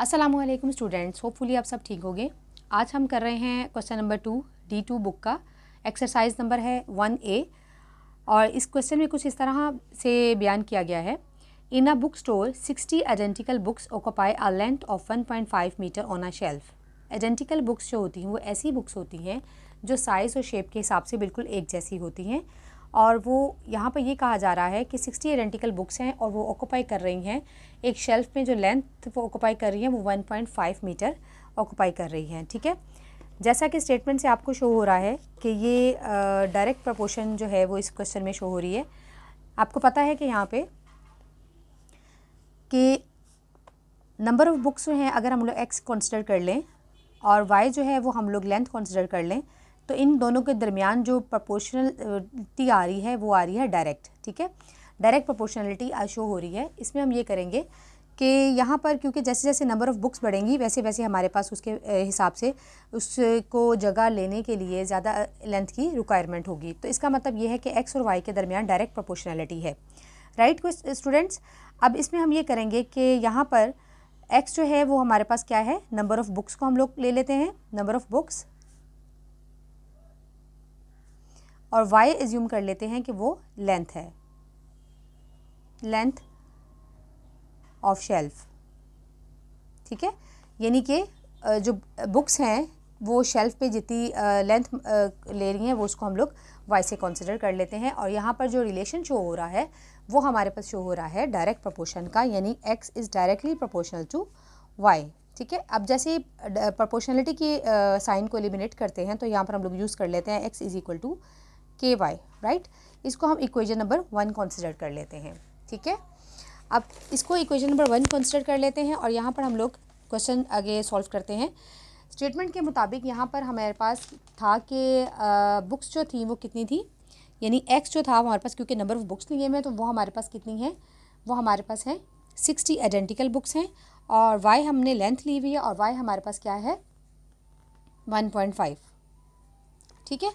अस्सलामुअलैकुम students, hopefully आप सब ठीक होंगे। आज हम कर रहे हैं क्वेश्चन नंबर 2 D2 बुक का। एक्सरसाइज नंबर है 1A और इस क्वेश्चन में कुछ इस तरह से बयान किया गया है। In a book store 60 identical books occupy a length of 1.5 metre on a shelf. Identical books जो होती हैं वो ऐसी बुक्स होती हैं जो साइज़ और शेप के हिसाब से बिल्कुल एक जैसी होती हैं, और वो यहाँ पर ये कहा जा रहा है कि 60 आइडेंटिकल बुक्स हैं और वो ऑक्यूपाई कर रही हैं एक शेल्फ में। जो लेंथ वो ऑक्यूपाई कर रही हैं वो 1.5 मीटर ऑक्यूपाई कर रही हैं। ठीक है, जैसा कि स्टेटमेंट से आपको शो हो रहा है कि ये डायरेक्ट प्रपोर्शन जो है वो इस क्वेश्चन में शो हो रही है। आपको पता है कि यहाँ पे कि नंबर ऑफ़ बुक्स जो हैं अगर हम लोग एक्स कंसिडर कर लें और वाई जो है वो हम लोग लेंथ कंसिडर कर लें, तो इन दोनों के दरमियान जो प्रोपोर्शनलिटी आ रही है वो आ रही है डायरेक्ट। ठीक है, डायरेक्ट प्रोपोर्शनलिटी शो हो रही है। इसमें हम ये करेंगे कि यहाँ पर क्योंकि जैसे जैसे नंबर ऑफ़ बुक्स बढ़ेंगी वैसे वैसे हमारे पास उसके हिसाब से उसको जगह लेने के लिए ज़्यादा लेंथ की रिक्वायरमेंट होगी। तो इसका मतलब ये है कि एक्स और वाई के दरमियान डायरेक्ट प्रोपोर्शनलिटी है। राइट स्टूडेंट्स, अब इसमें हम ये करेंगे कि यहाँ पर एक्स जो है वो हमारे पास क्या है, नंबर ऑफ़ बुक्स को हम लोग ले लेते हैं, नंबर ऑफ़ बुक्स, और y एज्यूम कर लेते हैं कि वो लेंथ है, लेंथ ऑफ शेल्फ। ठीक है, यानी कि जो बुक्स हैं वो शेल्फ पे जितनी लेंथ ले रही हैं वो उसको हम लोग y से कंसिडर कर लेते हैं। और यहाँ पर जो रिलेशन शो हो रहा है वो हमारे पास शो हो रहा है डायरेक्ट प्रोपोर्शन का, यानी x is directly proportional to y। ठीक है, अब जैसे प्रोपोर्शनलिटी की साइन को एलिमिनेट करते हैं तो यहाँ पर हम लोग यूज़ कर लेते हैं x is equal to k Y. Right, इसको हम इक्वेशन नंबर 1 कंसिडर कर लेते हैं। ठीक है, अब इसको इक्वेशन नंबर 1 कंसिडर कर लेते हैं और यहाँ पर हम लोग क्वेश्चन आगे सॉल्व करते हैं। स्टेटमेंट के मुताबिक यहाँ पर हमारे पास था कि बुक्स जो थी वो कितनी थी, यानी एक्स जो था हमारे पास, क्योंकि नंबर ऑफ़ बुक्स लिए हैं तो वो हमारे पास कितनी है, वो हमारे पास है 60 आइडेंटिकल बुक्स हैं, और वाई हमने लेंथ ली हुई है और वाई हमारे पास क्या है 1.5। ठीक है,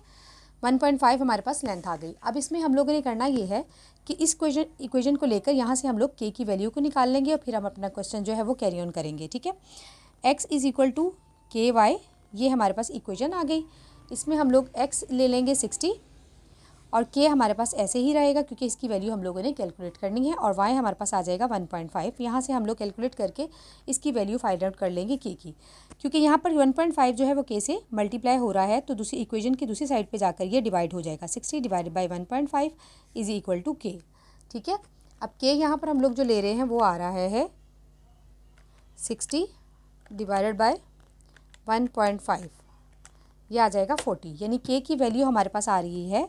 1.5 हमारे पास लेंथ आ गई। अब इसमें हम लोगों ने करना ये है कि इस इक्वेशन को लेकर यहाँ से हम लोग के की वैल्यू को निकाल लेंगे और फिर हम अपना क्वेश्चन जो है वो कैरी ऑन करेंगे। ठीक है, x is equal to k Y, ये हमारे पास इक्वेशन आ गई। इसमें हम लोग x ले लेंगे 60 और k हमारे पास ऐसे ही रहेगा क्योंकि इसकी वैल्यू हम लोगों ने कैलकुलेट करनी है, और y हमारे पास आ जाएगा 1.5। यहाँ से हम लोग कैलकुलेट करके इसकी वैल्यू फाइंड आउट कर लेंगे k की, क्योंकि यहाँ पर 1.5 जो है वो k से मल्टीप्लाई हो रहा है, तो दूसरी इक्वेशन की दूसरी साइड पे जाकर ये डिवाइड हो जाएगा। 60 divided by 1.5 is equal to k। ठीक है, अब k यहाँ पर हम लोग जो ले रहे हैं वो आ रहा है 60 डिवाइडेड बाई 1.5, ये आ जाएगा 40, यानी k की वैल्यू हमारे पास आ रही है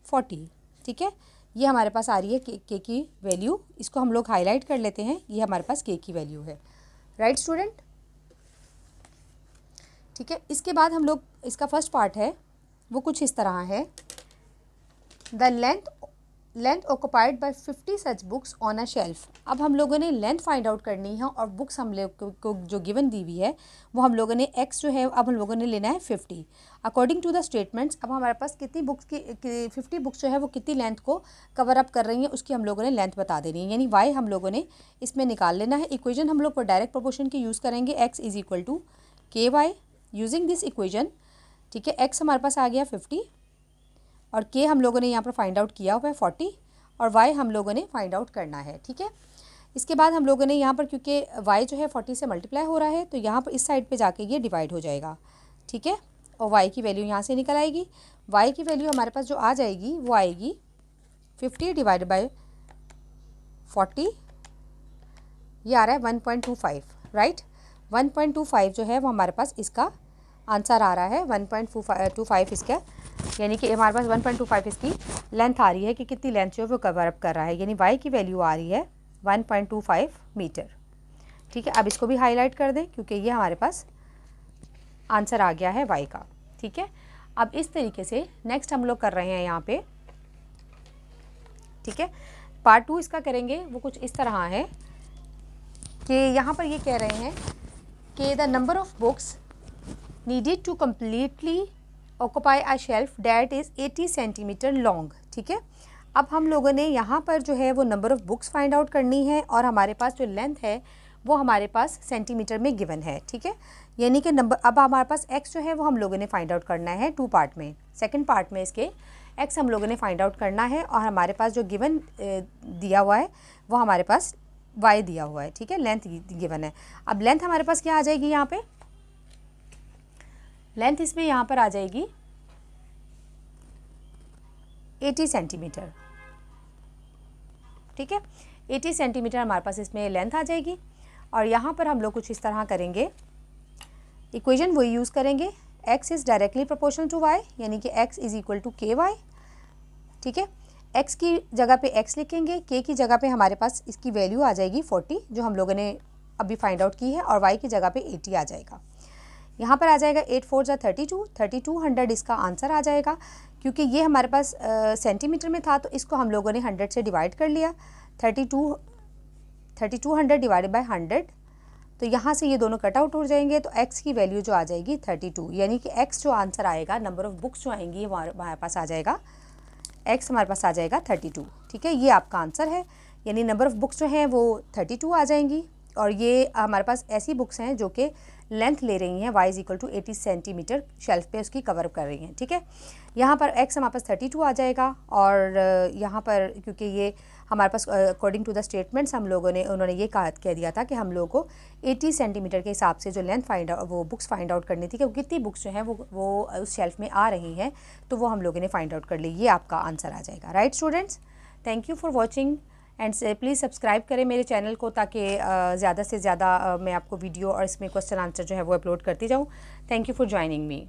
40। ठीक है, ये हमारे पास आ रही है के की वैल्यू, इसको हम लोग हाईलाइट कर लेते हैं, ये हमारे पास के की वैल्यू है। राइट स्टूडेंट, ठीक है, इसके बाद हम लोग इसका फर्स्ट पार्ट है वो कुछ इस तरह है। The length occupied by 50 such books on a shelf. अब हम लोगों ने लेंथ फाइंड आउट करनी है और बुक्स हम लोग को जो गिवन दी हुई है वो हम लोगों ने एक्स जो है अब हम लोगों ने लेना है 50 अकॉर्डिंग टू द स्टेटमेंट्स। अब हमारे पास कितनी बुक्स की 50 बुक्स जो है वो कितनी लेंथ को कवर अप कर रही हैं उसकी हम लोगों ने लेंथ बता देनी है, यानी वाई हम लोगों ने इसमें निकाल लेना है। इक्वेशन हम लोग डायरेक्ट प्रोपोर्शन की यूज़ करेंगे, x is equal to k Y using this equation. ठीक है, एक्स हमारे पास आ गया 50 और के हम लोगों ने यहाँ पर फाइंड आउट किया हुआ है 40, और y हम लोगों ने फाइंड आउट करना है। ठीक है, इसके बाद हम लोगों ने यहाँ पर क्योंकि y जो है 40 से मल्टीप्लाई हो रहा है तो यहाँ पर इस साइड पे जाके ये डिवाइड हो जाएगा। ठीक है, और y की वैल्यू यहाँ से निकल आएगी। y की वैल्यू हमारे पास जो आ जाएगी वो आएगी 50 डिवाइड बाई 40, ये आ रहा है 1.25। राइट, 1.25 जो है वो हमारे पास इसका आंसर आ रहा है 1.25 इसका, यानी कि हमारे पास 1.25 इसकी लेंथ आ रही है कि कितनी लेंथ जो है वो कवर अप कर रहा है, यानी y की वैल्यू आ रही है 1.25 मीटर। ठीक है, अब इसको भी हाईलाइट कर दें क्योंकि ये हमारे पास आंसर आ गया है y का। ठीक है, अब इस तरीके से नेक्स्ट हम लोग कर रहे हैं यहाँ पे। ठीक है, पार्ट 2 इसका करेंगे वो कुछ इस तरह है कि यहाँ पर ये कह रहे हैं कि the number of books needed to completely occupy a shelf that is 80 centimetre long. ठीक है, अब हम लोगों ने यहाँ पर जो है वो number of books find out करनी है और हमारे पास जो लेंथ है वो हमारे पास सेंटीमीटर में गिवन है, ठीक है। यानी कि नंबर, अब हमारे पास x जो है वो हम लोगों ने फाइंड आउट करना है 2 पार्ट में। सेकंड पार्ट में इसके x हम लोगों ने फाइंड आउट करना है और हमारे पास जो गिवन दिया हुआ है वो हमारे पास y दिया हुआ है, ठीक है, लेंथ गिवन है। अब लेंथ हमारे पास क्या आ जाएगी, यहाँ पे लेंथ इसमें यहाँ पर आ जाएगी 80 सेंटीमीटर, ठीक है। 80 सेंटीमीटर हमारे पास इसमें लेंथ आ जाएगी। और यहाँ पर हम लोग कुछ इस तरह करेंगे, इक्वेशन वही यूज़ करेंगे, x is directly proportional to y, यानी कि x is equal to k y, ठीक है। x की जगह पे x लिखेंगे, k की जगह पे हमारे पास इसकी वैल्यू आ जाएगी 40 जो हम लोगों ने अभी फाइंड आउट की है, और y की जगह पे 80 आ जाएगा। यहाँ पर आ जाएगा 8 4 जा 32, 3200 इसका आंसर आ जाएगा। क्योंकि ये हमारे पास सेंटीमीटर में था तो इसको हम लोगों ने 100 से डिवाइड कर लिया, 3200 डिवाइडेड बाय 100, तो यहाँ से ये दोनों कट आउट हो जाएंगे, तो x की वैल्यू जो आ जाएगी 32, यानी कि x जो आंसर आएगा, नंबर ऑफ़ बुक्स जो आएंगी हमारे पास आ जाएगा, x हमारे पास आ जाएगा 32, ठीक है। ये आपका आंसर है, यानी नंबर ऑफ़ बुक्स जो हैं वो 32 आ जाएंगी। और ये हमारे पास ऐसी बुक्स हैं जो कि लेंथ ले रही हैं y is equal to 80 centimetre shelf पे उसकी कवर कर रही हैं, ठीक है। यहाँ पर x हमारे पास 32 आ जाएगा, और यहाँ पर क्योंकि ये हमारे पास अकॉर्डिंग टू द स्टेटमेंट्स हम लोगों ने, उन्होंने ये कह दिया था कि हम लोगों को 80 सेंटीमीटर के हिसाब से जो लेंथ वो बुक्स फाइंड आउट करनी थी कि कितनी बुक्स जो हैं वो उस शेल्फ में आ रही हैं, तो वो हम लोगों ने फाइंड आउट कर ली। ये आपका आंसर आ जाएगा, right students. Thank you for watching and please subscribe करें मेरे चैनल को, ताकि ज़्यादा से ज़्यादा मैं आपको वीडियो और इसमें क्वेश्चन आंसर जो है वो अपलोड करती जाऊँ। Thank you for joining me.